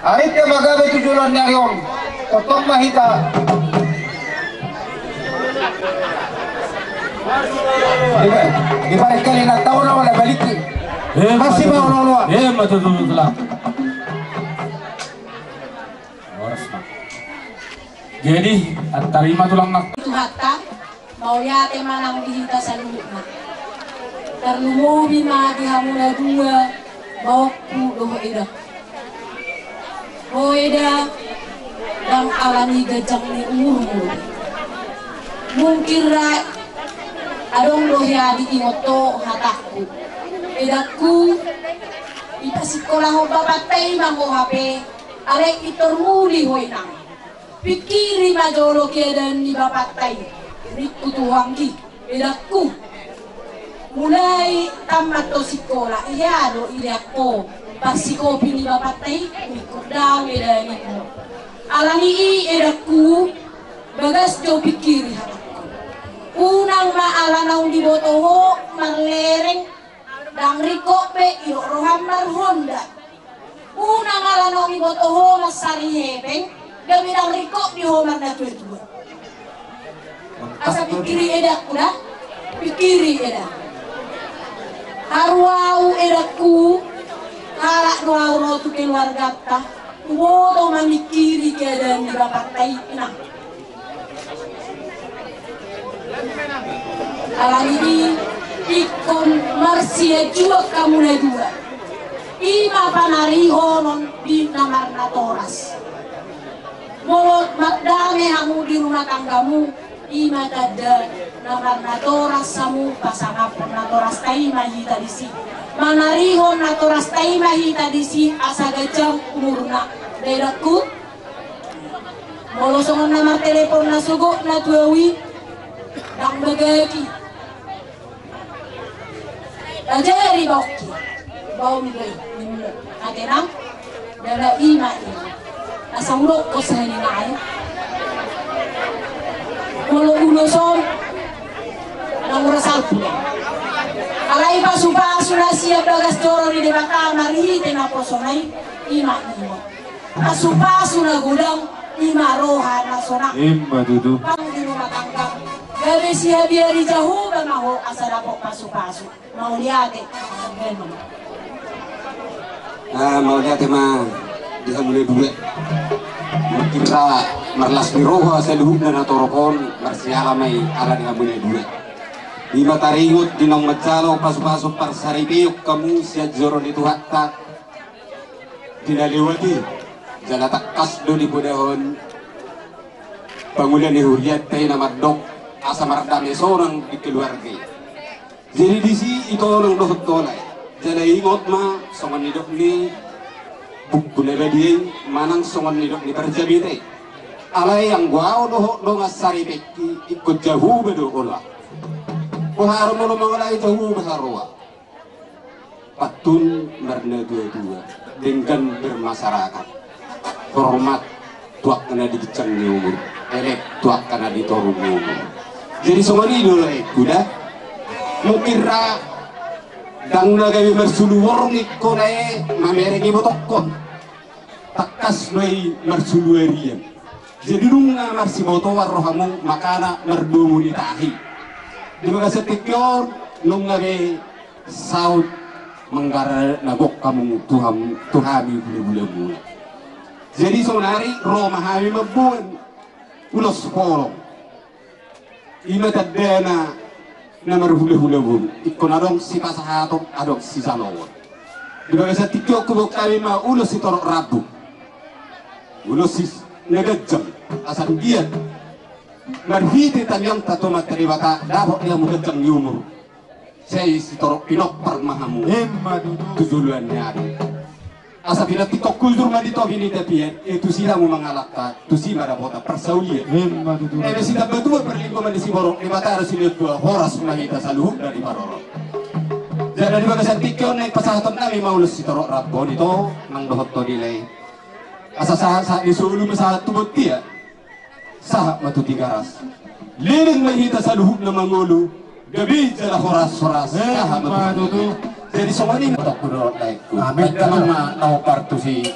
Ahit ka magabe tujulan niya yung potong mahita. Di ba kali na taon na wala balik? Masih ba ulolo? Betul lah. Jadi terima tulang nak. Tuhata mau yate manang dihita sa luma. Terlumubi mga dihamula dua mau pulo ida. Hoeda dan alani gajang ni umurmu. Mungkin ra adong lohyadi imoto hataku. Edaku ita sekolah ho bapatay mango hape arek itormuli hoinang. Pikiri majolo kedan ni bapatay. Riku tuangki edaku. Mulai tamat to sekolah iado iliako pasikopi ni bapatay ikudang edani mo. Alani i edaku bagas jo pikiri hataku. Unang maalanaw di botoho marlereng dang riko pe iro rohamar honda. Unang alanaw di botoho masari hebeng gami dang riko di homar na tuwa. Asa pikiri edak kuda pikiri edak. Harwau edakku kalak doa no tu keluarga ta. Boto mamikiri keadaan di bapatay inang. Alani ikon marsia juga kamu na dua. Ima panariho non di namar na toras. Molot magdame hamu di rumah tanggamu. Ima tada namar na toras samu pasangapon na toras tayo mahita disi. Manariho na toras tayo mahita disi asa gajang umurna. Daidakut molosongan namar telepon na sugo na tuawi. Dang bagaki Ajari bauki bau milai atenang dala ima ini asangro ko sa hinay molo uloson nang rasalpu alai pasupa sunasiya bagas doro ni debaka marihite na posonay ima imo asupa sunagudang ima roha na sonak Imba dudu. pang di rumah tangga gabi siya biari jauh bamaho asara po pasu-pasu mau lihat mau lihat mah dia mulai dua kira marlas biroha sa luhub na natorokon marsiala may ala dia mulai dua di mataringot dinong matsalo pasu-pasu parsaripiyok kamu siya zoro dito hatta dinaliwati jala takkas do di pudahon pangulian ni huriat tayo na madok asa maradami seorang di keluarga. Jadi di sini itu orang dohot tolai. Jadi ingat mah songan hidup ni bukan bedi manang songan hidup ni perjabite. Alai yang gua dohot do ngasari beki ikut jauh bedo olah. Pohar mulu mengalai jauh besarua. Patun berna dua-dua dengan bermasyarakat. Hormat tuak kena dikecang ni umur. Elek tuak kena ditorung ni umur. Jadi semua ini dulu kuda mukira dang nagawi mersuluwar ngiko nae mameregi botokon takas noi mersuluwarian jadi nunga marsi botowar rohamu makana merdumu ditahi di mga setikyor nunga be saud menggara nagok kamu tuhami bule-bule jadi sonari roma hami mabuan ulos polong ima tadena na marhule-hulebun ikon adong si pasahatok adong si salawon di bagai sa tikyo kubok kami ma ulo si torok rabu ulo si nagajam asan giyan marhiti tanyang tato materibata dapat niya mugajam yumur say si torok pinok parmahamu tujuluan niya asa pinatikok kultur man dito gini tapi itu sila mo mangalakta tu si marabota persaulian sila berdua berlinggo man si borok lima tara sila dua horas mahita sa luhub dari paroro jadi di bagas antikyo na pasahaton kami maulus si torok rabbo dito nang dohot to dilay asa sa isulu masahat tubot tiya sahap matutigaras liling mahita sa luhub na mangulu gabi jala horas-horas sahap matutigaras Jadi somani untuk kurot naik. Amin. Kalau mau partu si.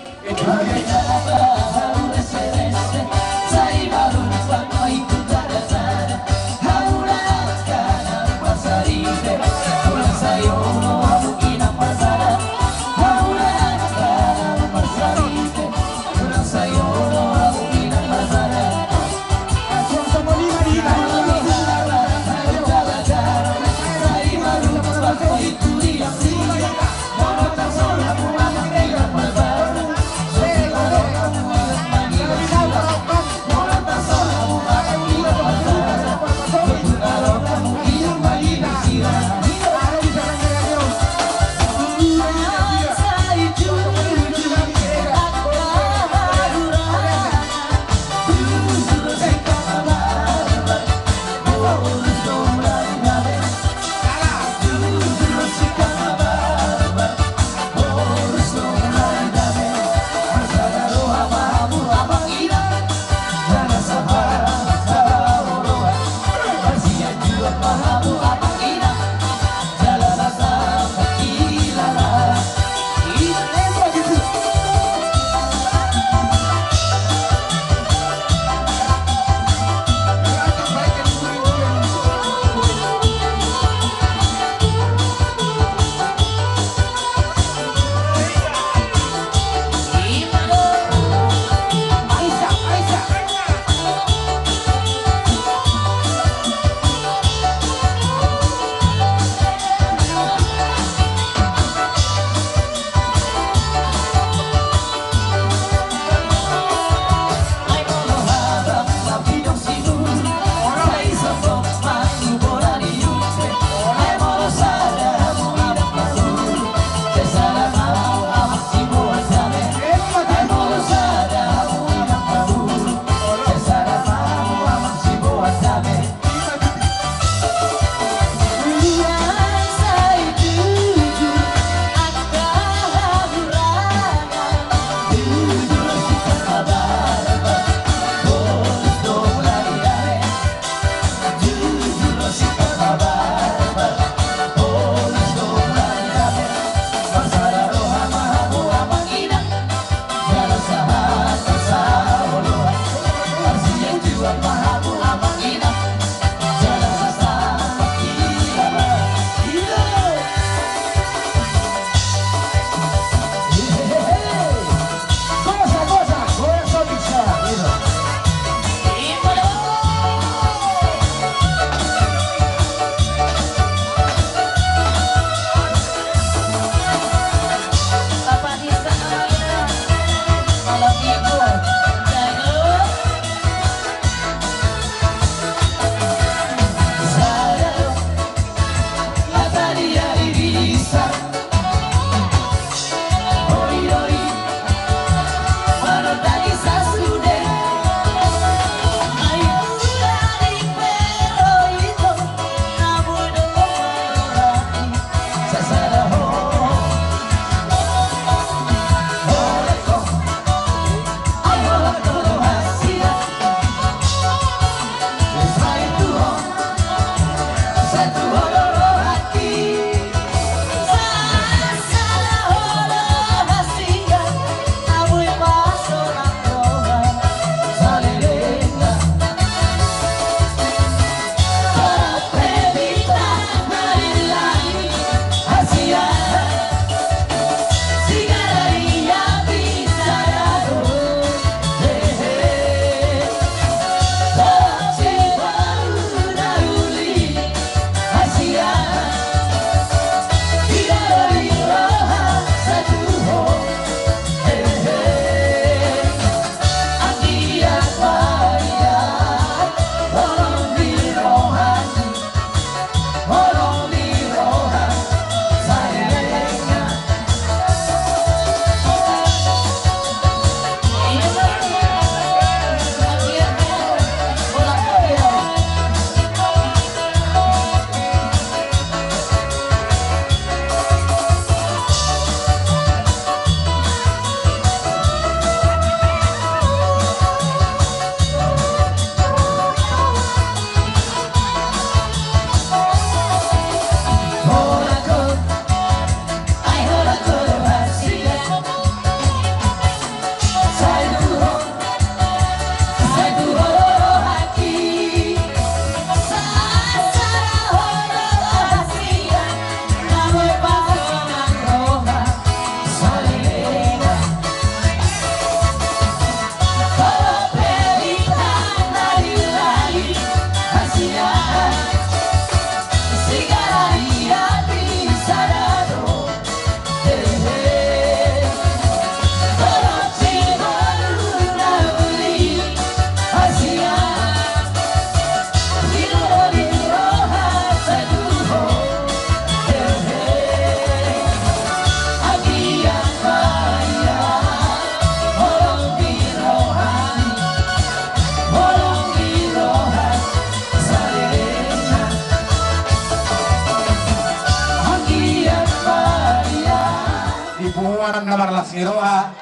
marlas ngiroha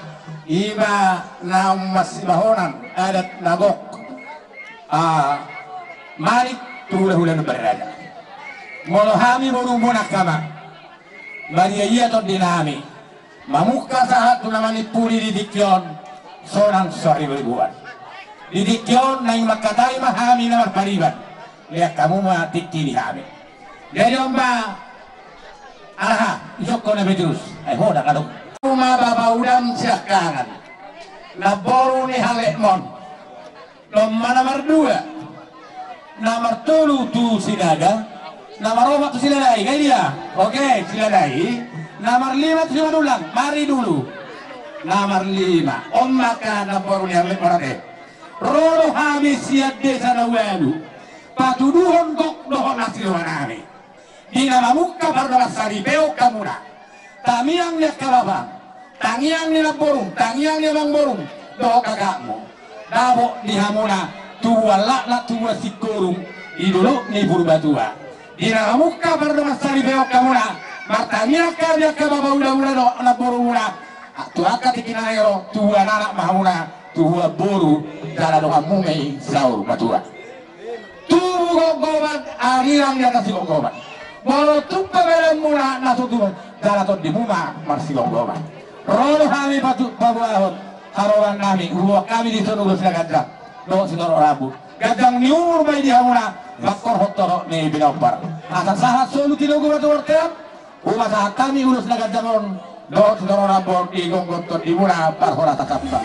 ima na masibahonan adat nagok malik tulah-ulah berada molohami murumuna kama Maria iya to dinami mamuka saat tunamani puri di dikyon sonang sori berbuat di dikyon nang makatai mahami na marpariban lihat kamu mah tikki dihami jadi omba aha isok na betus ay hoda kadok rumah baba udam siakangan na boru ni halekmon lomba nomor 2 nomor 3 tu sinaga nomor 4 tu siladai kayak dia oke siladai nomor 5 tu cuma ulang mari dulu nomor 5 om makan nomor ni halek orang roro habis siat desa na walu patuduhon kok dohon hasil wanami di nama muka berdua sari beo kamuna tamiang lihat kalabang tangiang ni borong tangiang ni bang borong doh kakakmu dabo di hamuna tua lakna tua sikurung idulu ni purbatua di nama muka berdua sari beo kamuna martamiang kabia kababa udah do na boronguna tua katikinayo tua anak mahamuna tua boru dara do hamumei saur batua tubuh gogoban ariang di atas gogoban bolo tupa belen muna nasutuban daraton di muma marsi gogoban rolo kami patu pabuahon harowan kami uwa kami di sono gusna gajang do sinoro rabu gajang ni umur bay di hamuna bakor hotoro ni binopar asa sahat solu tino gua tu orteam uwa sahat kami urus na gajangon do sinoro rabu di gonggoton di muna parhora takapang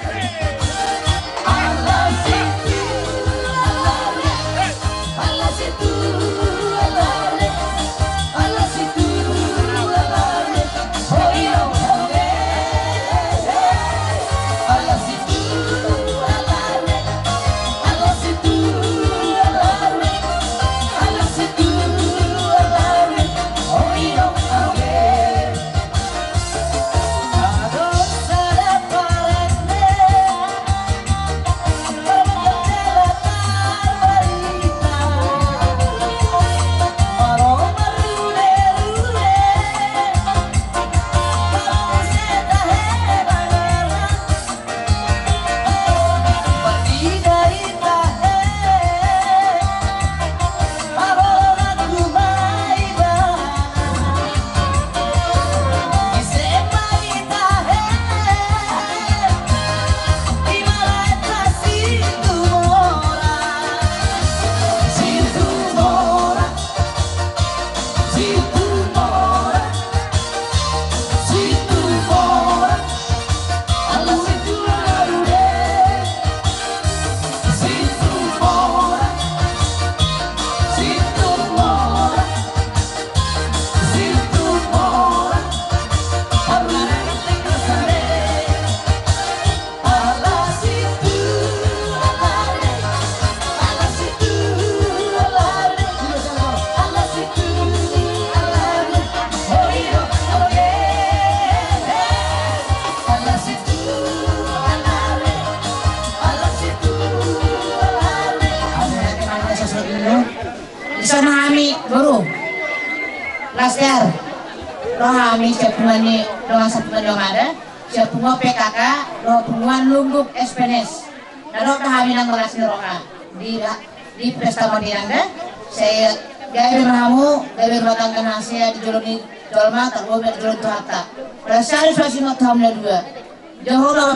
Laster, rohami sepungani doang sepungani dong ada, sepungo PKK, rohpungan lungguk SPNS, nado kami nang melasni roha di pesta madinanda, saya gawe ramu, gawe batang kenasia di joloni dolma, tergobe jolon tuhata, rasanya suasi not hamil 2, jauh lah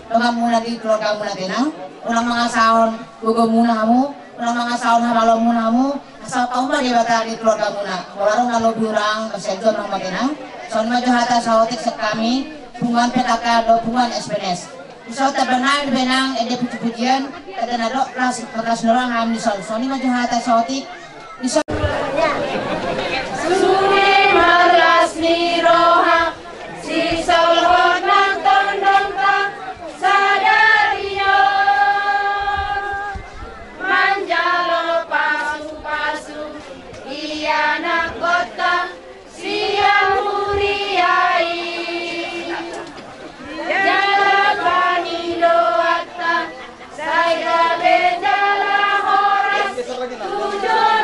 kamu lagi keluarga kamu lagi nang, ulang mangasahon gugu munamu, ulang mangasahon hamalo munamu. Asal tahu mah dia bakal di keluarga muna. Warung kalau durang, kesejuan orang makinang. Soal maju hata saotik sekami, bungan PKK do bungan SPNS. Misal terbenang benang, ede puji-pujian, ada nado kelas orang hamil sol. Soalnya maju hata saotik, misal. Suni maras niroha, si solhot nang tondong tak sadario, manjalo pasu iya nak kota siang muriai jalapani doata saya bejala horas tujuh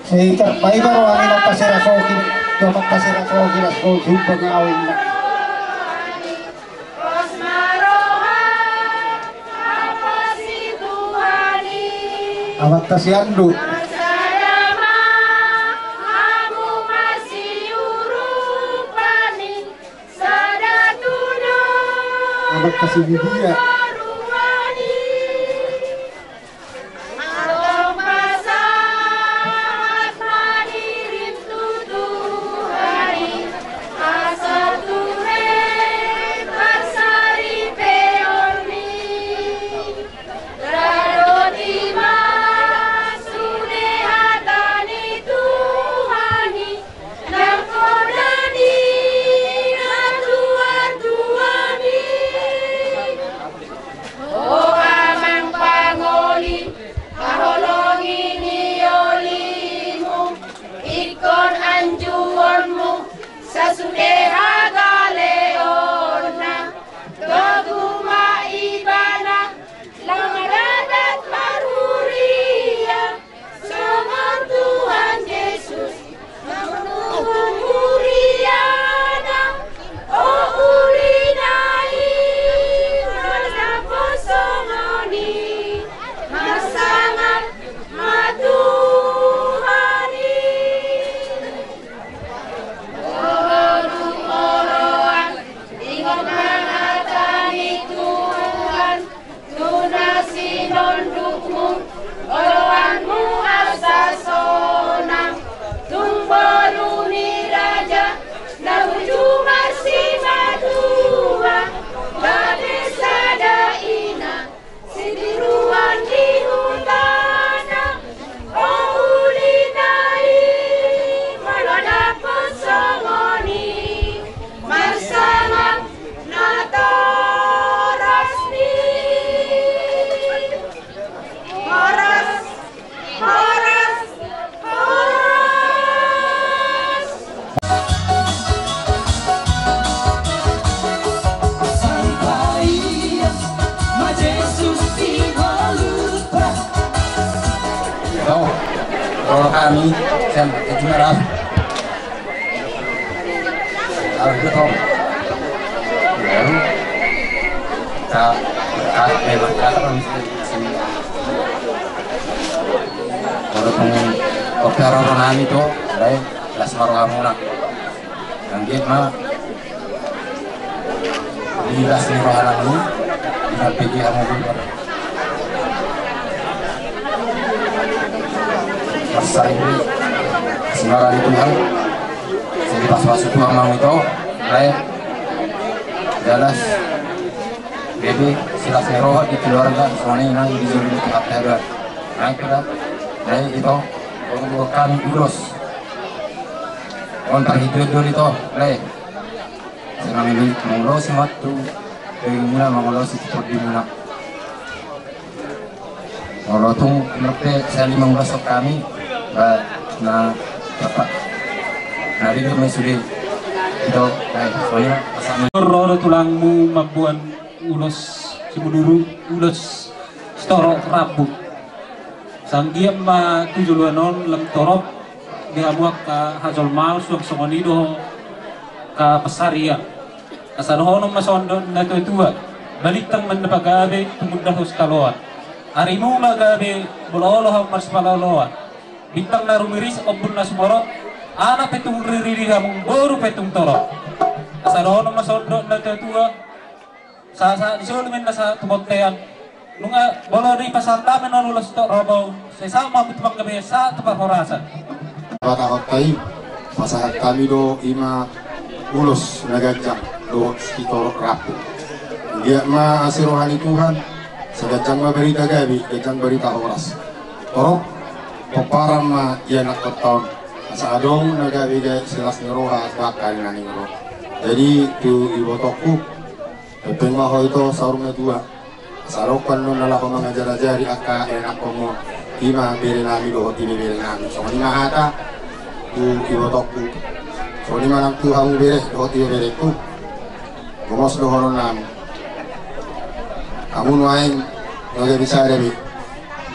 Sehingga baik baru angin apa serah sokin, dapat pasirah sokin las sokin pengawin. Awat tasiandu. Awat kasih dia. Kalau kami saya juara harus betul baru bebas kata kami sini kalau pengen opera kami itu dari kelas kamu nak yang dia mah di kelas rohana ini dengan pergi kamu dulu besar ini sebenarnya di Tuhan jadi pas masuk Tuhan mau itu saya jelas bebe silas neroh di keluarga semuanya yang di juri di tempat teror nah itu untuk kami urus kontak hidup dulu itu senang ini mengulos matu pengen mengulos itu di mana kalau tuh menurut saya 5 besok kami na dapat hari ini sudah itu soalnya Roro tulangmu mabuan ulos Cibuduru ulos Storo Rabu sanggiam ma tujuluanon lem torop diamuak ka Hazol Mal suang songonido ka Pasaria asadohono masondo na tua balitang mandapagabe tumudahos kaloa harimu magabe bololoh marspaloloa bintang narumiris ombun nasmoro ana petung riri hamung boru petung toro asarono masondo na tua sa disulo men sa tumontean nunga bolo di pasanta men nulos to robo sesama bitbang gabe sa tepar horasan Patakot tayo pasahat kami do ima ulos nagajang do skitor rapu dia ma asirohani Tuhan sagajang berita gabi gajang berita horas toro peparan ma ia nak tahun asa adong nagabi gay silas niroha bakal nani niro jadi tu ibu toku pengmaho itu saurungnya dua sarokan nun nala ko mga jari aka enak ko mo ima bere nami do hoti bere nami so ni mahata tu ibu toku so ni manang tu hamu bere do hoti bere tu gomos do horon nami amun wain nggak bisa dari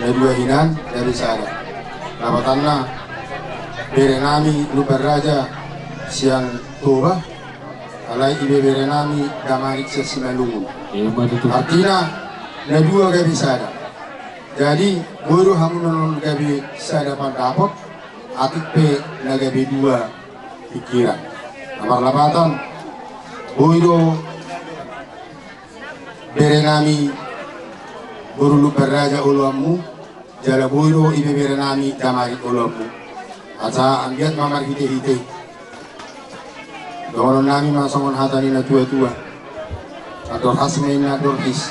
dua hinan dari saya Nabatanna berenami lupa raja siang toba alai ibe berenami damarik sesimalungu. Artinya na dua gabi sada. Jadi guru hamun gabi sada pendapat atik pe na gabi dua pikiran. Nomor lapatan boido berenami guru lupa raja ulamu jala boido ibe berenami damarik ulamu. Asa ambiat mamar hite-hite. Doron nami masongon hatani na tua-tua. Ador has main ador his.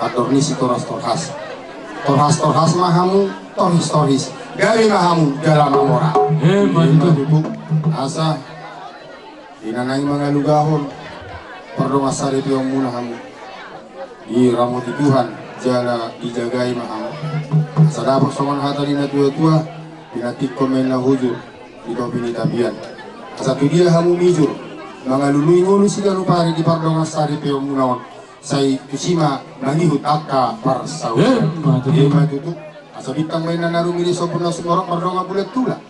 Ador nisi toras torhas. Torhas mahamu torhis. Gawi mahamu dalam amora. Mantap. Asa dinanai mangalugahon. Perdo masari piong muna hamu. Di ramoti Tuhan jala dijagai mahamu. Asa dapur songon hatani na tua-tua. Pinatik komen na hujur ito pinitabian. Satu dia hamu mijur mangalului ngulu sila rupari di pardongan sari peo munaon say kusima manihut akka parsau ema tutuk asa bitang may nanarumili sopun na sumorok pardongan bulat tula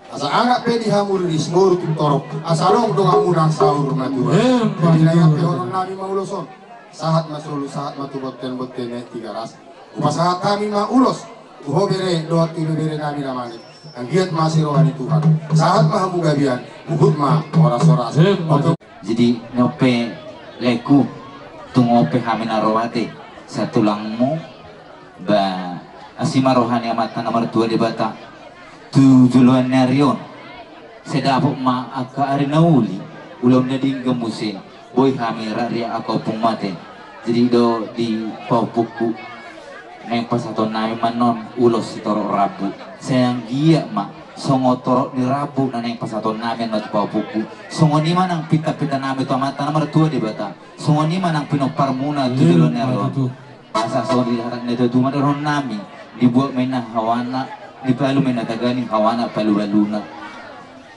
asa anak pedi hamu rilis nguru tutorok asa long donga munang sahur matua pinayang pehoron nami mauloson sahat masulu sahat matubot ten botene tiga ras upasahat kami maulos uhobere doat ibere nami namani ang giat masih rohani Tuhan saat mahamu gabian uhud ma oras-oras. Jadi ngope leku tungope hamina rohate satu langmu ba asima rohani amatan nomor 2 di bata tujuluan narion sedapok ma aka arinauli ulam nading gemusin boy hamira ria ako pumate jadi do di paupuku neng pasaton nami manon ulos sitorok rabu sayang gia mak songo torok di rabu na neng pasaton nami ngat paupuku songo ni manang pita-pita nami to mata nomor 2 di bata songo ni manang pinopar muna tujulon neron asa sori harang neto tuma doron nami dibuat mena hawana di palu mena tagani hawana palu-baluna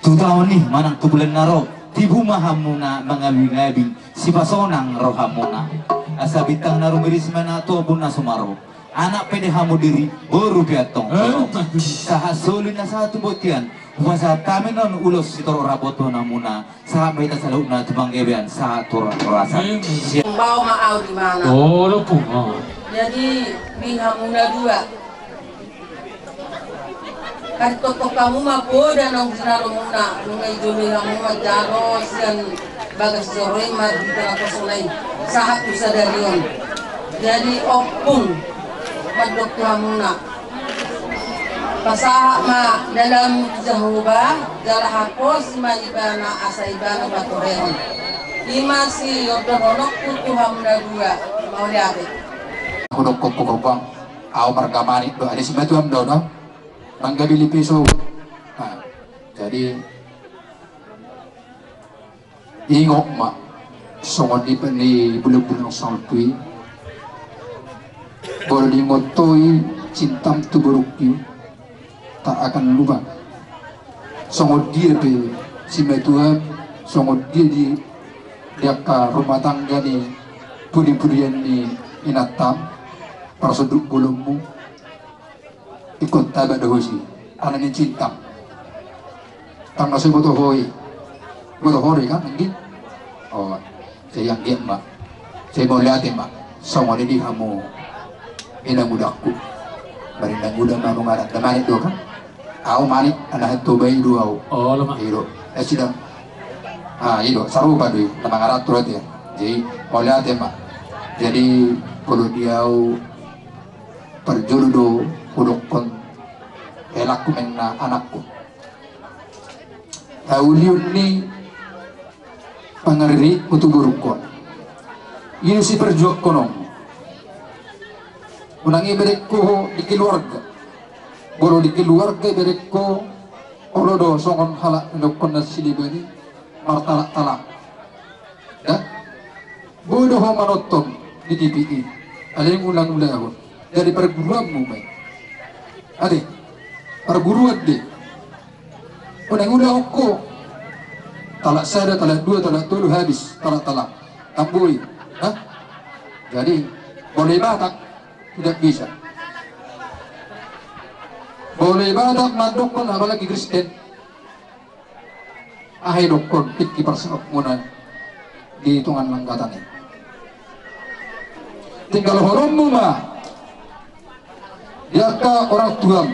tu tahun ni manang tubulan naro tibu mahamuna mangabing-abing si pasonang rohamuna asa bitang narumiris mana tu abun nasumaro anak pede hamu diri baru piatong sahasolin na satu botian masa kami non ulos sitoro raboto namuna sahat baita salud na tubanggebean satu rasa bawa maau di mana lupu jadi bihamuna dua kan toko kamu mah boda nang sinaro muna nungai jumi kamu mah jaros yang bagas joroi mah di tengah kosolai sahat usadarion jadi opung padok tuhamuna pasaha ma dalam jahuba jala hapos ma ibana asa ibana batoreon lima si yordononok tuhamuna dua mau lihat kodok kopang au margamani do ada si batu am do no manggabili piso jadi ingok ma songon di bulu-bulu saltui boleh dimotoi cintam tu berukyu tak akan lupa songot dia pe si Tuhan songot dia di ka rumah tangga ni pudi-pudian ni inatam persuduk bulumu ikut tabat dohosi anaknya cintam tangga si botohoi kan mungkin oh saya yang dia mbak saya mau lihat mbak songot ini kamu ina mudakku bari nang udah mau ngarat damai do kan au mani ana hatto bay do au lama iro sidang iro saru padu nama ngarat turut ya jadi oleh tema jadi perlu diau perjuludo kudukon elakku menna anakku tauliun ni pangeri untuk burukon ini si perjuak konom unang iberek ko di keluarga boro di keluarga iberek ko olodo songon halak ndokon na silibani martalak-talak ya bodoh manoton di TPI ada yang ulang-ulang dari perguruan mu may ade perguruan deh unang-ulang ko talak sada, talak dua, talak tulu habis talak-talak tambui jadi boleh batak tidak bisa boleh badak mandok pun apalagi Kristen ahay dokon pit kiparserap muna di hitungan langkatan ini. Tinggal horom mah ya ka orang tua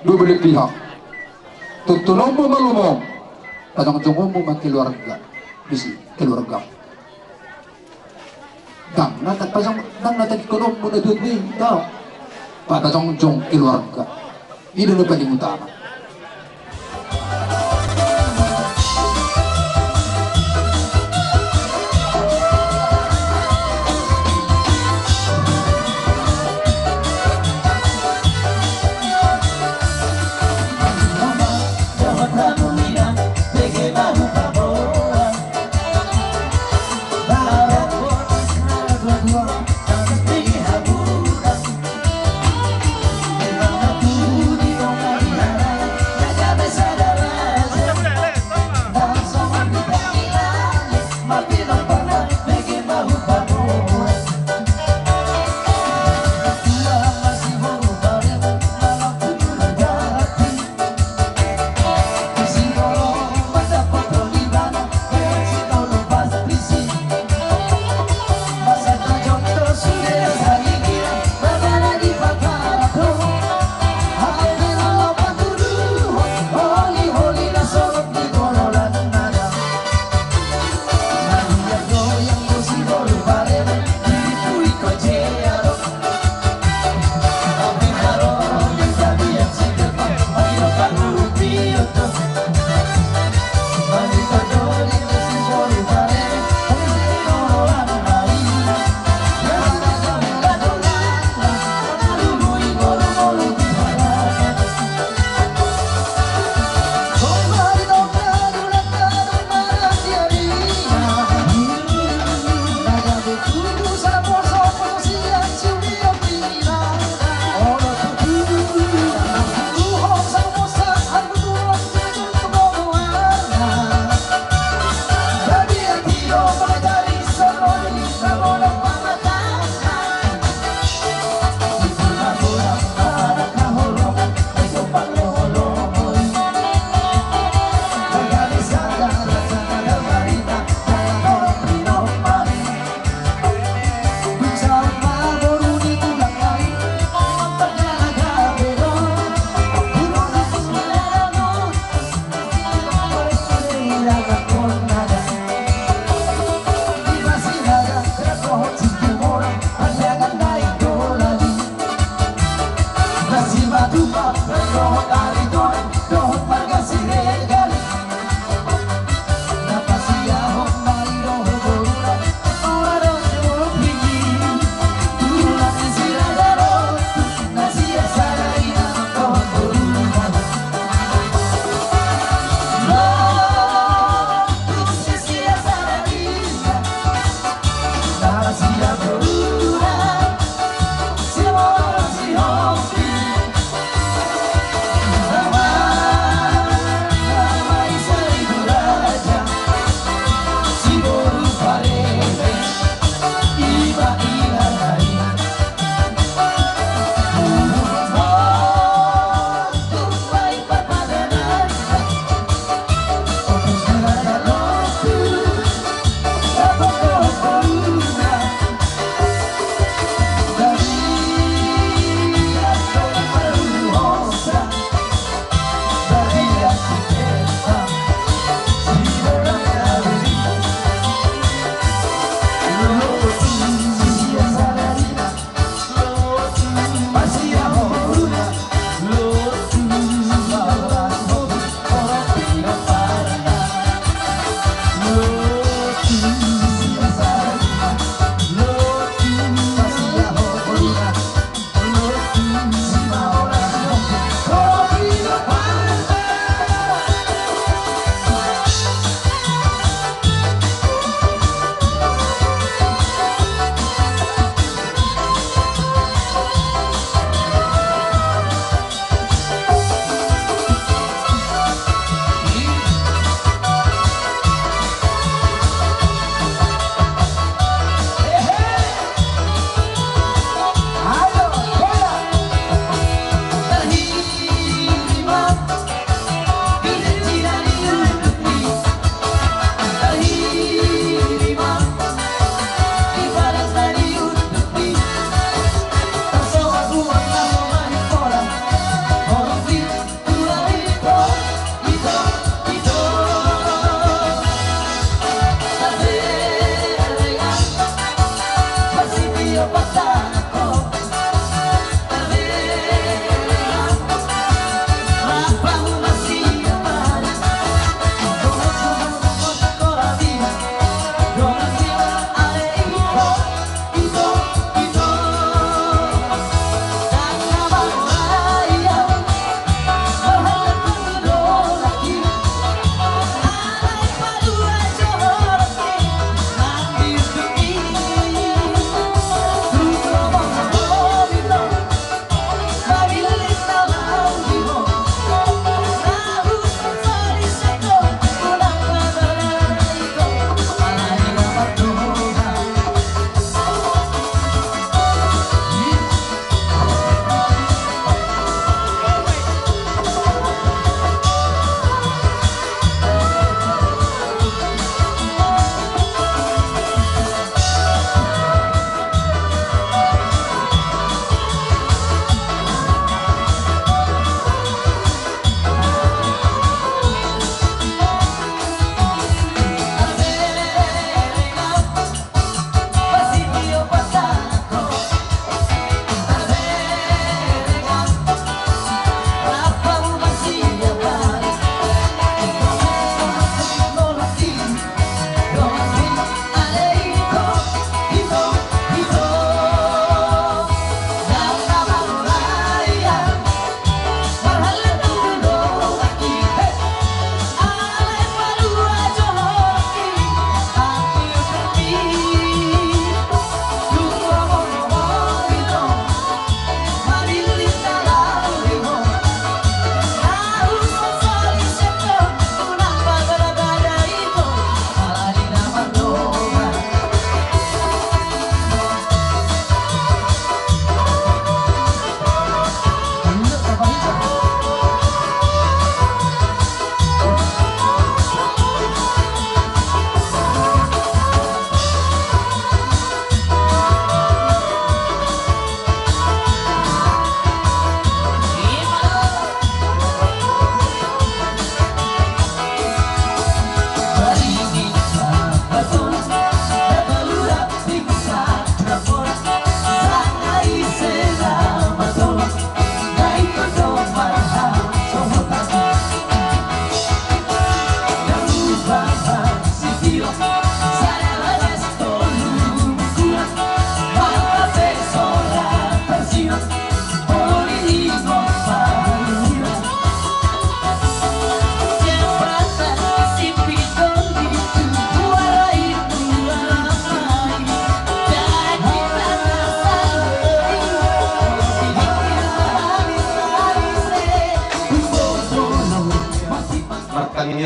dua belah pihak tutulong mo malumong padang jongom mo keluarga bisi keluarga dang natak pasang dang natak ikonom mo na duit tau pada jong keluarga ini yang paling utama.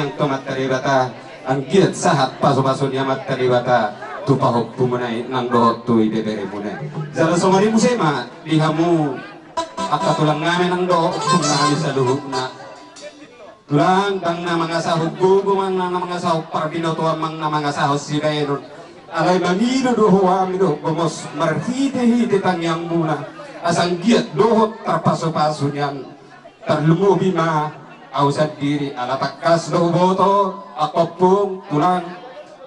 yang tomat kalibata angkiat sahat paso-paso nyamat kalibata tupahok pumunay nang dohot tu ibebere munay zara somari musema dihamu akatulang ngamen ang dohot tumnami sa luhut na tulang kang na mga sahog gugumang na mga sahog parabinoto amang na mga sahog sibayron alay mamido doho amido gomos marhite-hite tangyang muna asang giat dohot tarpaso-paso niyan tarlumubi ma ausad diri alatakas do boto akopung tulang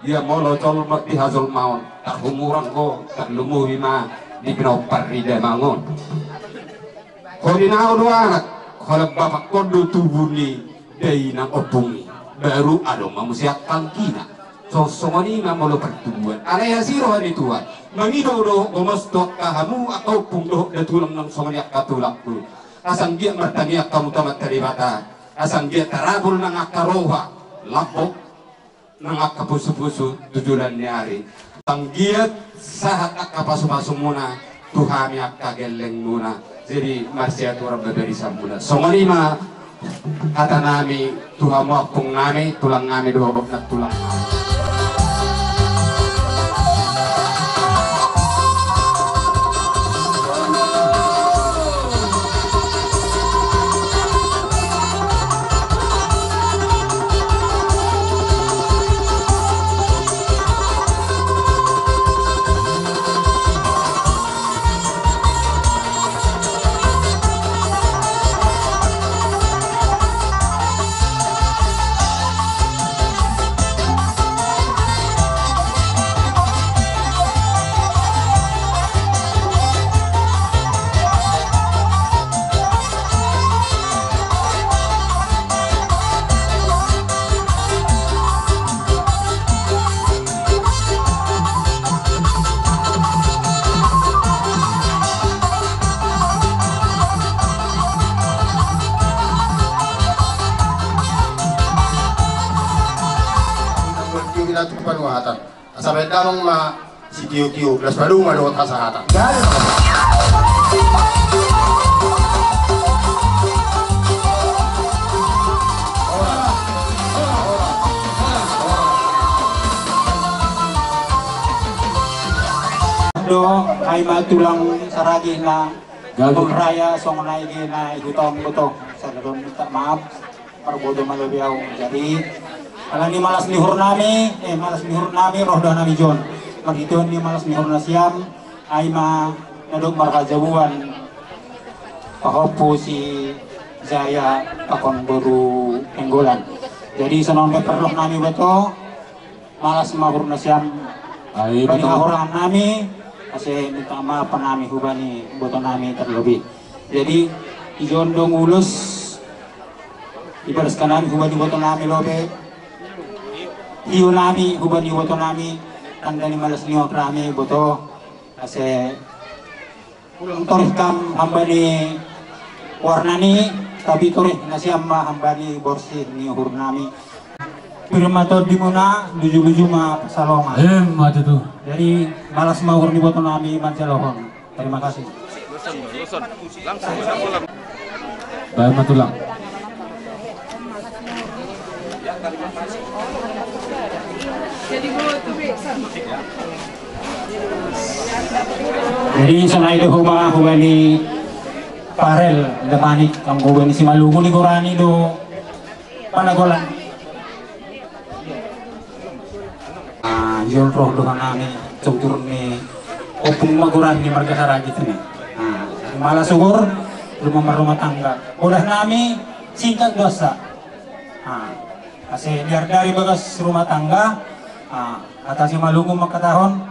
dia molocol di hazul maun tarhumuran ko tarlumuhi ma di pinopar rida mangon kodina do anak kalau bapak kodo tubuni dari nang opungi baru ado mamusiak tangkina sosomani na molo pertubuhan alaya siro hari tuan mangido do gomos do kahamu akopung do da tulang nang somaniak katulak tu asang dia martaniak kamu tamat teribata asang dia tarabul nang akaroha lapok nang akapusu-pusu tujulan nyari asang dia sahat akapasu-pasu muna tuhami akageleng muna jadi marsiatu rabba dari sambula somalima kata nami tuhamu akung nami tulang nami dohok na tulang panuhatan sampai damang ma si kiu-kiu belas baru manuot hasahatan do ay matulang saragi na gagawin raya song naigi na igutong butong sa doon minta maaf parbodo malabiyaw jadi alang ni malas lihur nami roh dah nami John magito ni malas lihur na siyam ay ma nadog markajabuan pahopo si Zaya pakon baru enggolan jadi sanong perloh nami beto malas mahur na siyam ay pangahuran nami kasi minta maaf pa nami hubani boto nami terlebih jadi ijon dong ulus ibaras kanan hubani boto nami lobe iyo nami hubani boto nami tanda ni malas niyo krami boto kasi torih kam hambani warnani tabi torih nasiyam hambani borsi ni hur nami pirmato di muna luju-luju ma salonga mati tuh jadi malas mahur ni boto nami mancalohon terima kasih baik matulang jadi sanay do hubani parel damanik ang hubani si malugo ni Gorani do panagolan yon roh do nami cungtur ni opung maguran ni marga saragi tu ni malas sugur rumah tangga udah nami singkat dosa kasi liar dari bagas rumah tangga atas si malungo makatahon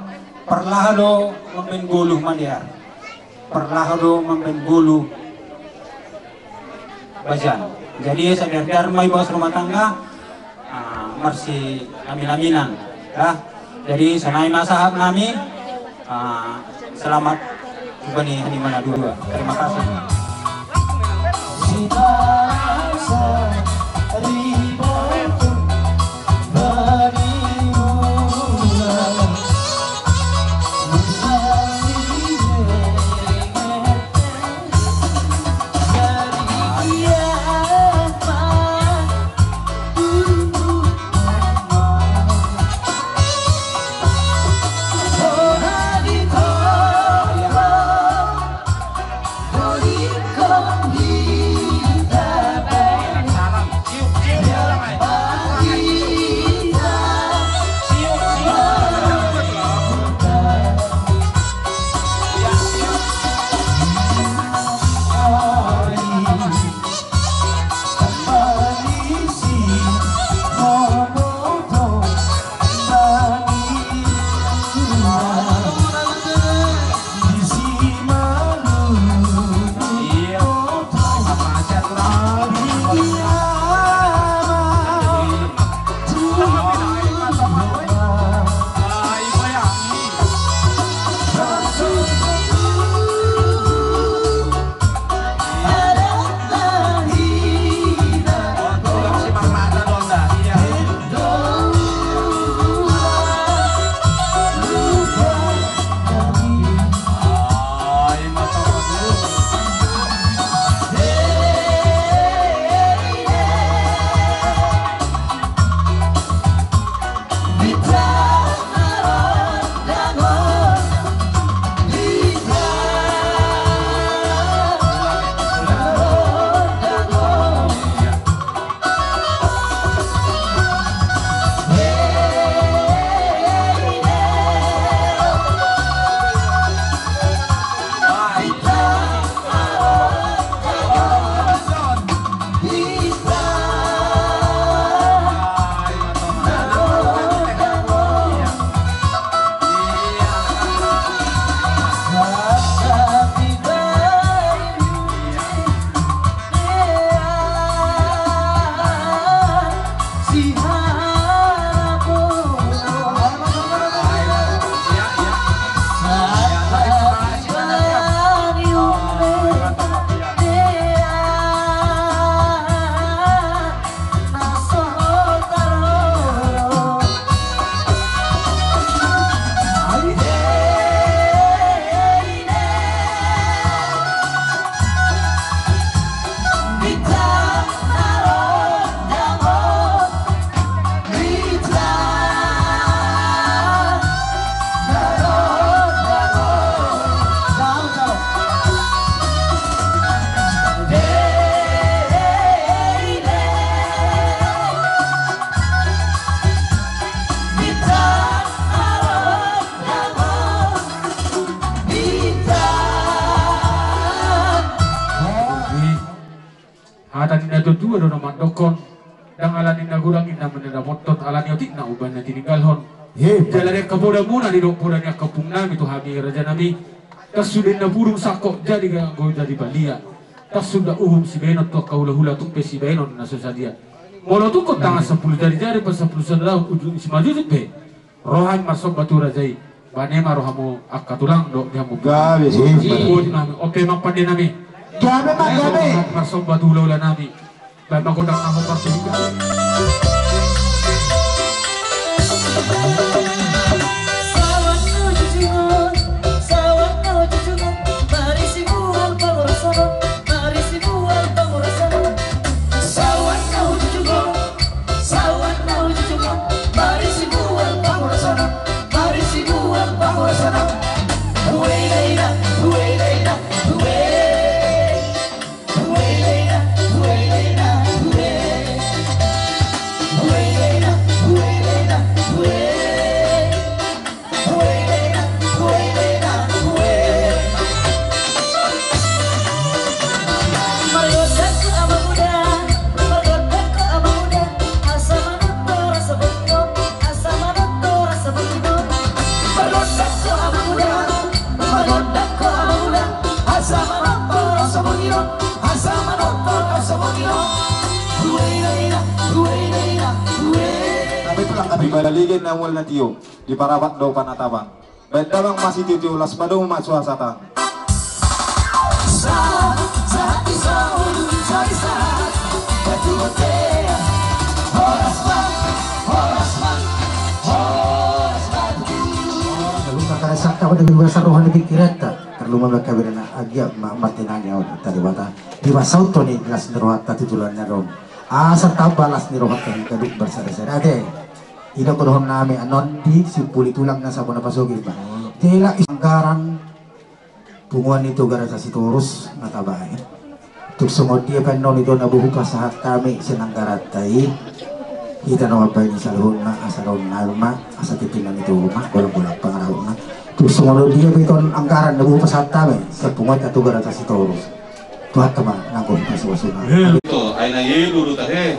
perlahado membenguluh mandiar perlahado membenguluh bajan jadi sadar may bagas rumah tangga marsi amin-aminan ya jadi sanay masahab nami selamat bani Hanimana dua terima kasih Hata dina dua do nama dokon dang alani na gurang ina meneda motot alani otik na uban na tininggalhon. Jalan kapoda muna di dokpoda nya kapung nami tu hami raja nami. Tas sudah na burung sakok jadi ganggo jadi balia. Tas sudah si benot tu kaula-hula tu si benot na susadia. Molo tu kok tangan 10 jari pas 10 sadau ujung si maju pe. Rohan masuk batu rajai. Bane marohamu akatulang do jamu gawe sih. Oke mak pande nami. Gawe mak gawe. Masuk batu ulah nami. Baik mak kodang aku pertiga. Balikin nawal na tiyo di parawat daw panatabang bedawang masih tiyo las padu mak suasata lalu kakak sakta pada bahasa rohani pikiran tak perlu membaca berana agak martinanya tadi bata di basau to ni gelas nerohat titulannya rom serta balas nerohat kan kaduk bersara-sara ade ida kodohon nami anon di si puli tulang na sabon na pasogi ba tela anggaran punguan itu gara sa sitorus natabay tuk sumod dia kan non ito nabuhuka sa hat kami sinanggaratay ita na mapay ni salhon na asaron na luma asa titinan ito ma walang pangaraw na tuk sumod dia biton anggaran nabuhuka sa hat kami sa punguan ito gara sa sitorus tuhat kama nangkong pasawasuna itu aina yelu tahe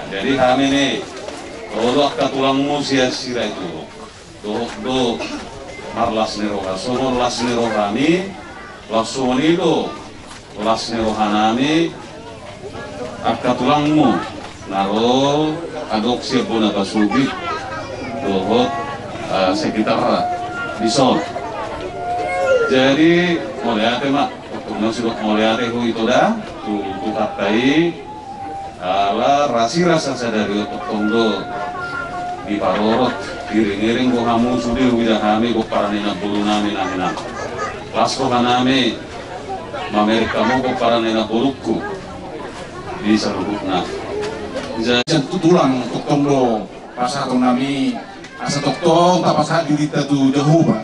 jadi kami nih kalau akka tulangmu sia-sia itu do marlas neroha sono las nerohani langsung itu las nerohanami akka tulangmu naro adopsi bona basugi dohot sekitar disol jadi moliate mak masih moliate itu dah tu katai ala rasa sadari otot tondo di parorot iring-iring ko hamu sudi udah kami ko parane na bulu nami nahina las ko kanami mamerika mo ko parane na bulukku di sarubukna jadi tutulang otot tondo pasato nami asa toktong tapasa jurita tu jahuba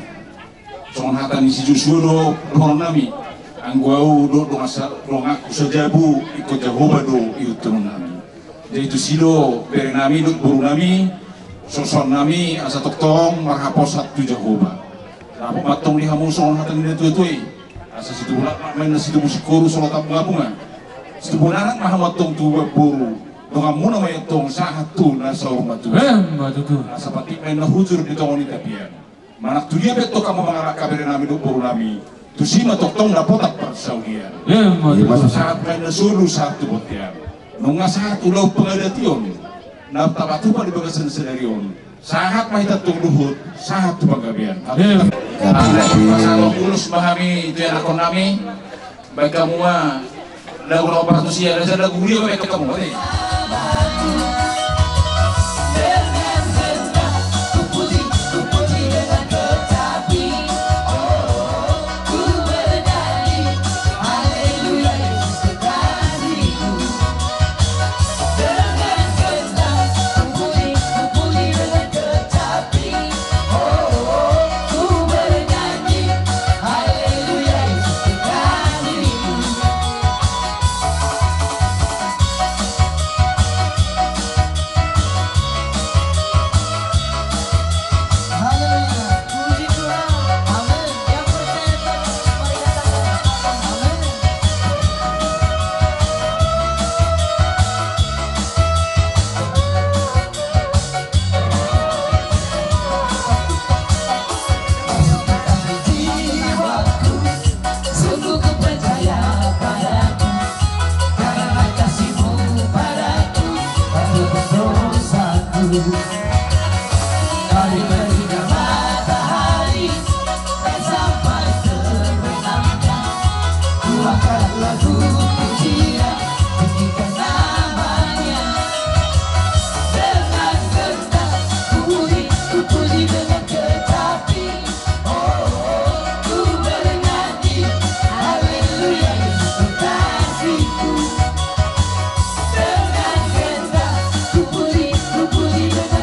songon hatan isi jusulo dohon nami angguau do masa ngaku sejabu ikut jahoba do itu nami jadi itu silo beri nami do buru nami soson nami asa toktong marhaposat tu jahoba lapo matong di hamu songon hatan ini tuetui asa situ bulan main situ musikuru solat bunga situ bulan mah matong tu buru dengan muna may tong sahat tu nasa urmatu asa pati main hujur di tongoni tapian manak tu dia beto kamu mengarah beri nami do buru nami tusima toktong na potak persaudian. Saat main nasulu satu botian. Nunga saat ulau pengadation. Na tabatu pa di bagasan senarion. Saat mahita tungluhut, saat tu pagabian. Masalah ulus bahami itu yang akon nami. Baik kamu mah lagu lagu partusia dan lagu dia baik kamu. Dari terbitnya matahari dan sampai terbenamnya, ku angkat lagu pujian, tinggikan namanya. Dengan gentar ku puji dengan tetapi, oh, ku bernyanyi haleluya Yesus kekasihku. Dengan gentar ku puji dengan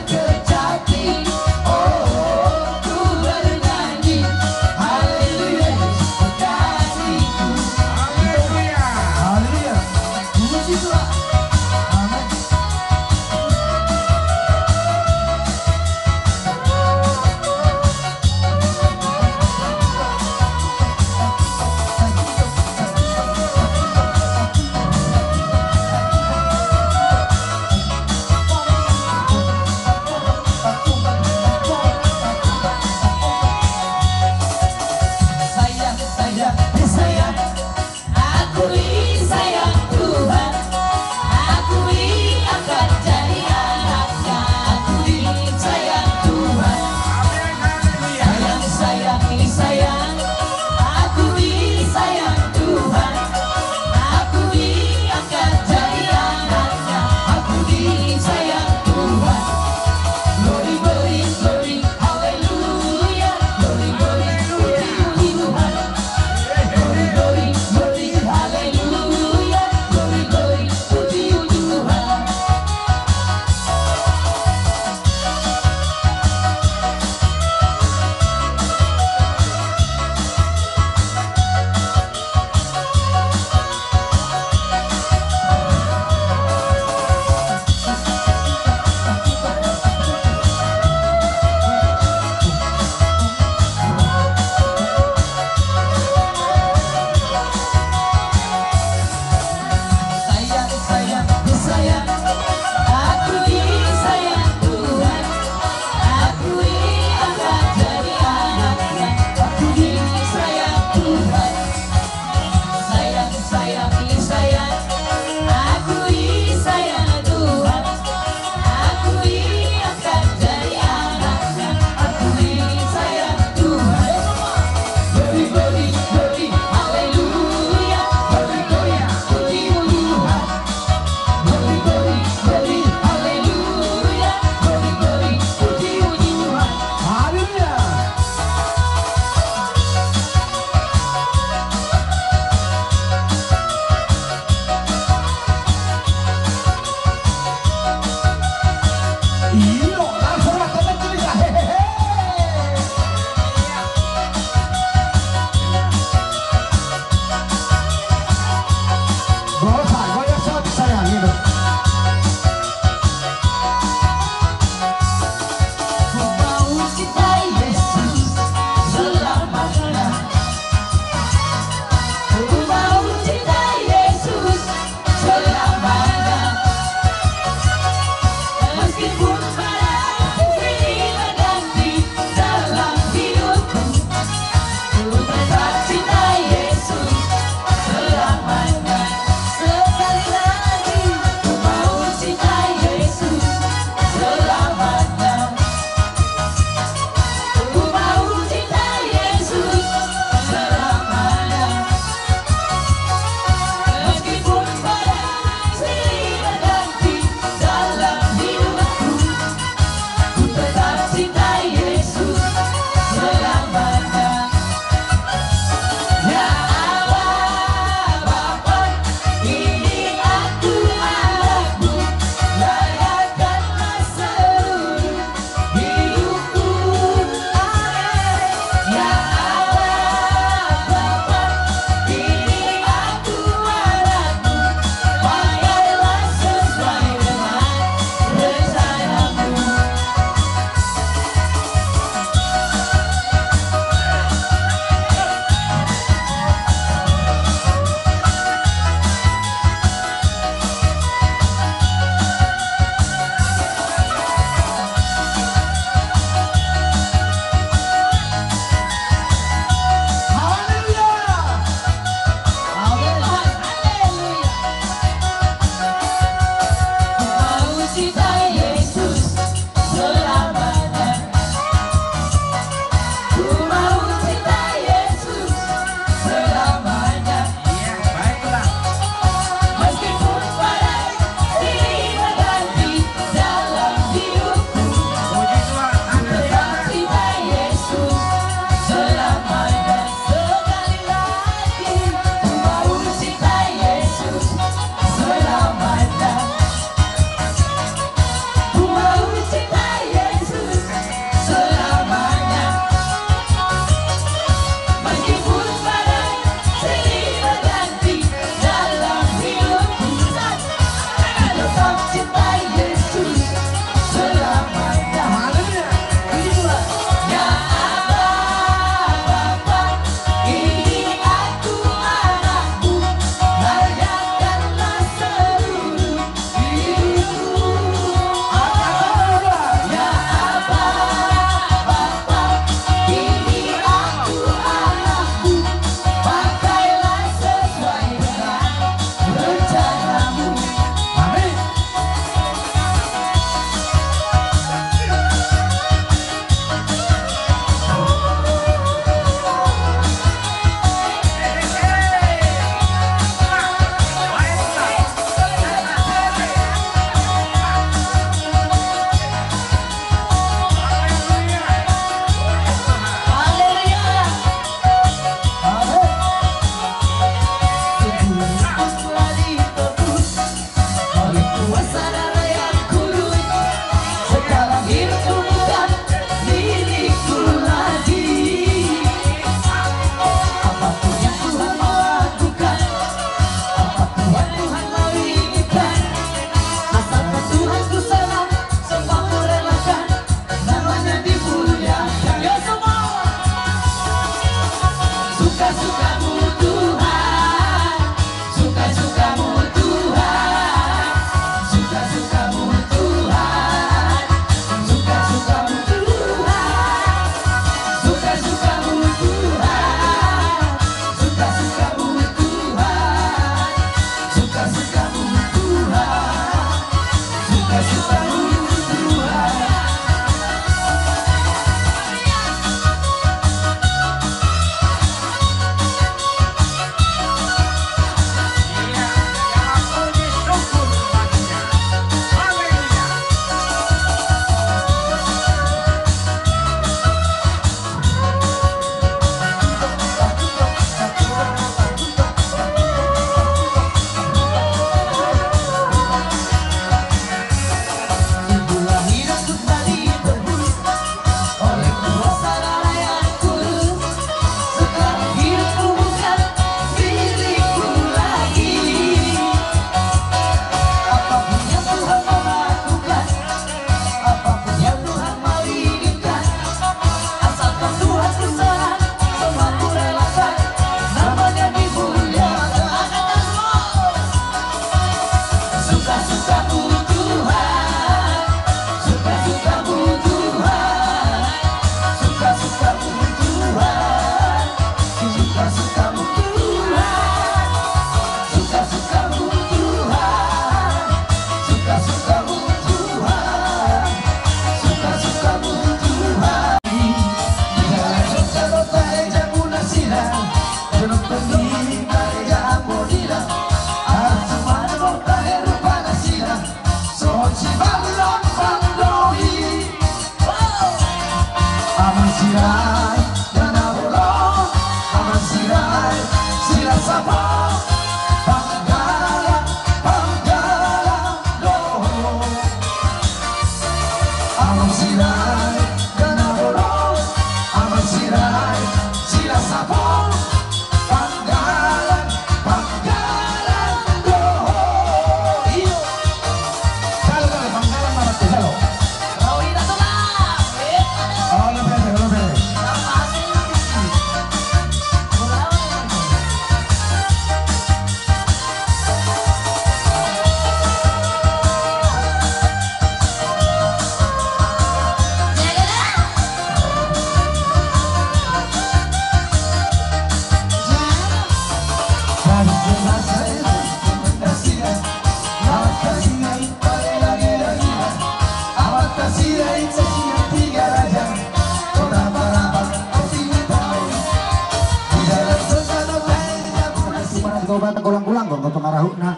sarahuna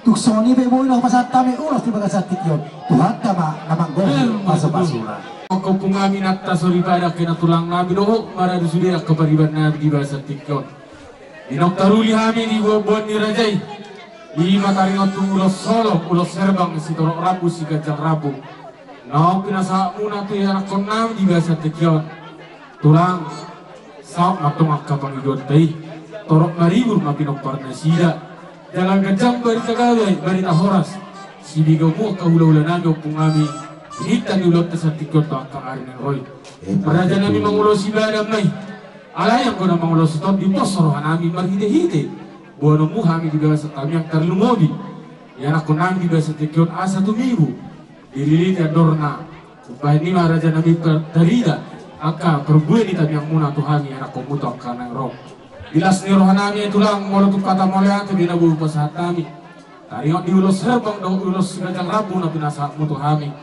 tuksoni be boy no pasat tami ulos di bagas tikyon Tuhan tama namang gohil pasupasura Kau pungami natta sori pada kena tulang nabi doh mara dusudia kepariban nabi di bahasa tikyon inok taruli hami di bon ni rajai di mataringot ulos solo ulos serbang si torok rabu si gajang rabu no pinasa muna tu yang kon nabi di bahasa tikyon tulang saat matong akapang idot tei torok maribur mapinok parna sida jalan gajang barita gawai barita horas si bigamu kahula-hula nami pungami Hita nulot sa tikot ang kakarin ng Roy. Maraja namin mangulos si Badam na alayang ko na mangulos ito dito sorohan namin marhide-hide. Buwan mo kami diba sa kami ang tarlumobi. Yan ako namin diba sa tikot asa tumibo. Dililit ya dorna. Upaya ni maraja namin tarida. Aka perbuan ni tabi ang muna tuhami anak ko mutok ka ng Roy. Bilas ni rohan namin ito lang molotok kata molya ito binabuho pa sa hatami. Taringot di ulos herbang daw ulos gajang rabu na pinasahat mo tuhami.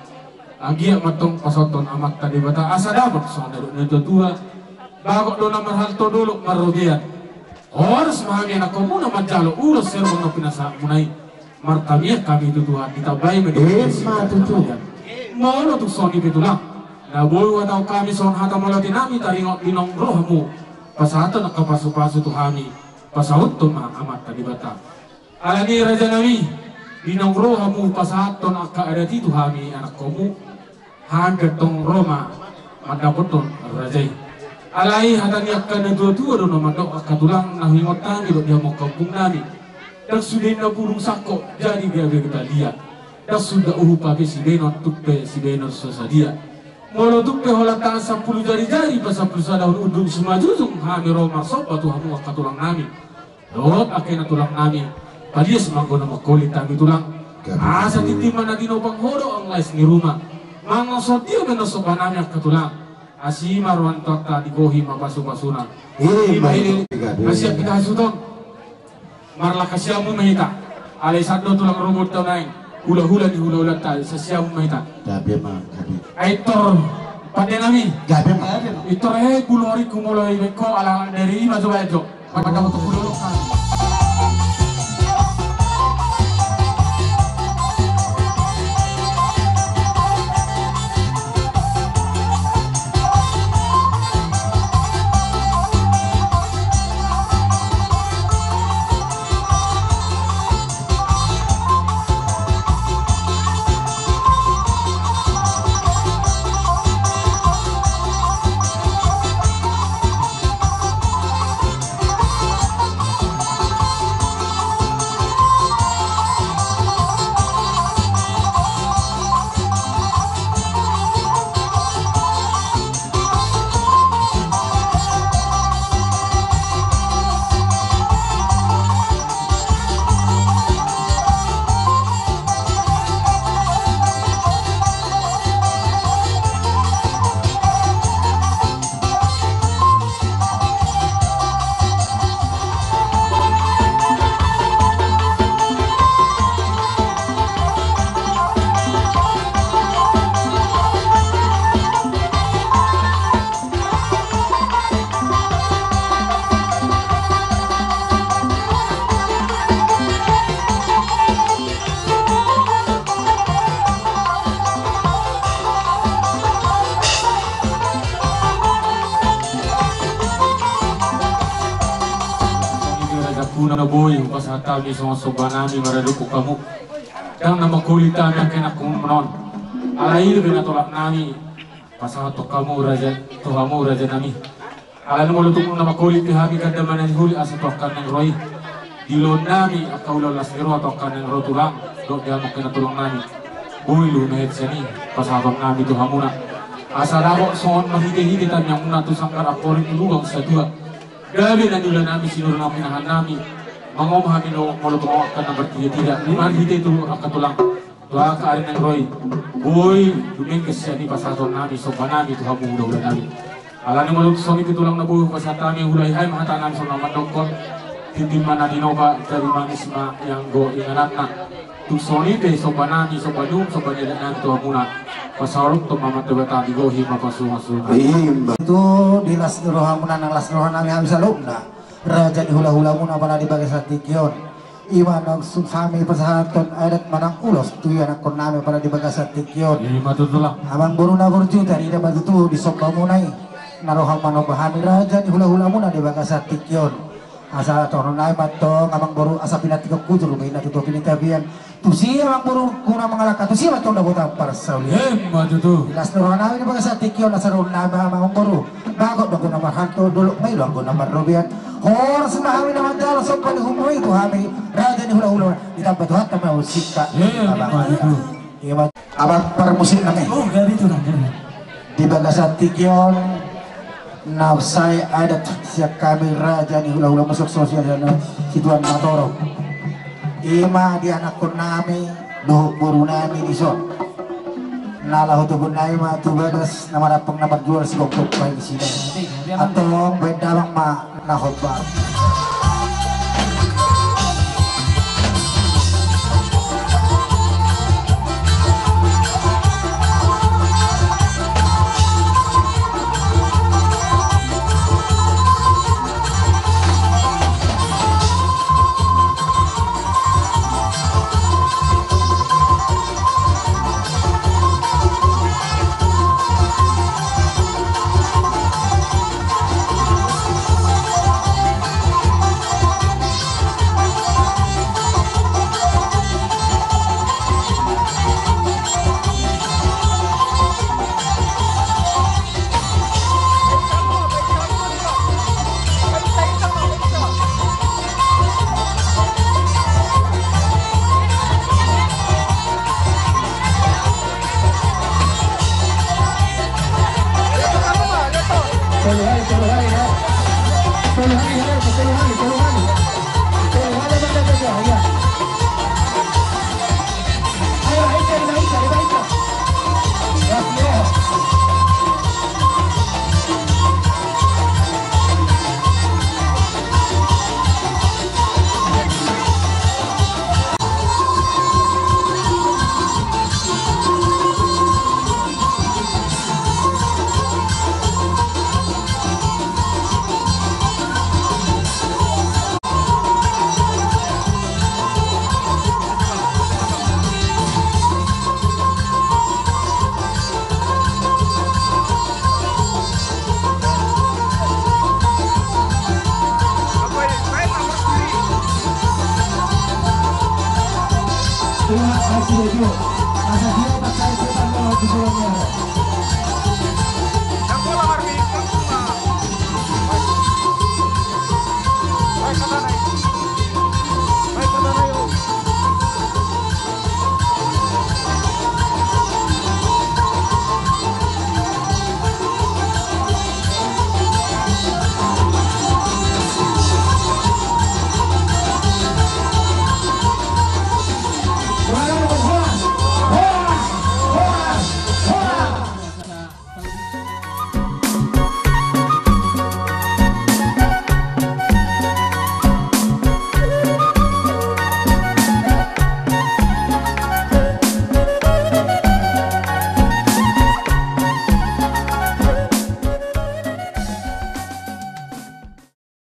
Agia matong pasoton amat tadi bata asa dapat so dari itu tua bagok do nomor halto dulu marobian harus mahami anak kamu nama jalo urus serba no pinasa munai martabia kami itu Tuhan kita bayi meditasi mau lo tuh soni betulang na boy watau kami son hata molati nami taringot dinong rohmu pasahata nak kapasu-pasu tuhami pasahut to amat tadi bata alani raja nami dinong rohmu pasahaton akka ada ti tuhami anak kamu hagatong Roma madapoton rajai alai hatani akan dua-dua dono madok akatulang nahingot tani do dia mau kampung nami dan sudah na burung sako jadi dia kita lihat dan sudah pakai si benon tupe si benon sosadia molo tupe hola tangan 10 jari-jari pas 10 daun udung semajujung hami Roma sopa tuhamu akatulang nami dot akena tulang nami padia semanggo nama kulit kami tulang asa titiman na dinopang horo ang lais ni rumah mangosot dia menosok banamnya ketulang asima ruan tota digohi mapasu-pasuna ini masih kita hasuton marla kasiamu mahita alai saddo tulang rumput tonai hula-hula di hula-hula tadi sesiamu mahita gabe mah gabe aitor pada nami gabe mah itor bulu hari kumulai beko ala dari maju bajo pada waktu bulu na boy pas hatami sama sobanami maraduku kamu dan nama kulita yang kena kumnon alai bina tolak nami pas hatok kamu raja nami alai mulutuk nama kulit pihami kada manan huli asa tokan yang roi dilon nami akau lolas iro tokan yang rotulang dok dia mau kena tolong nami boy lu mehet seni pas hatok nami tu hamuna asa rabok son mahide-hide tan yang muna tu sangkar apori tulung sadua gabi na nila nami sinur nami nahan nami mangom hami no molo tumawakan na bertiga tidak liman hite itu akatulang doa ka arin ng roy boy dumingkes siya di pasaton nami sopa nami itu hamu udah nami alani molo suami pitulang na buho pasatami hulay hay mahata nami sa naman dokon titimman na dinoba dari manisma yang go inganan na tu soni pe sopa nami sopa num sopa nila nami itu hamuna pasarok to mama tebata digohi mapasu-masu itu di las rohamunan ang las rohan nami hamsa lubna raja di hula-hula muna pala di bagai satikyon Iman kami persahabatan adat manang ulos tuyan ako namin para di Bagasat Tikyon. Matutulang. Amang buru na burju dari da batu di sopa munay. Narohang manobahan raja di hula-hula muna di Bagasat Tikyon. Asa tono nay matong amang buru asa pinatiga kudur may natuto pinitabian. Tusi amang buru kuna mangalaka tusi matong nabutang para sa uli. Matutu. Ilas narohang namin di Bagasat Tikyon asa ron na amang buru. Bago na ko naman hanto dulu may lang ko naman robian. Horas mahami naman dalo sa panihumuy ko hami raja ni hula-hula ditambah tuhat kami usika abang permusik nami di Bagasat Tikyon nafsai adat siap kami raja ni hula-hula masuk sosial dan situan Matoro ima di anak kun nami doh buru nami di son nalah hutubun nami ma tu bagas nama rapang nama jual si gokok pai sini atau beda bang ma nahotba Terima kasih Dejo. Masa dia pakai setan mau tujuannya.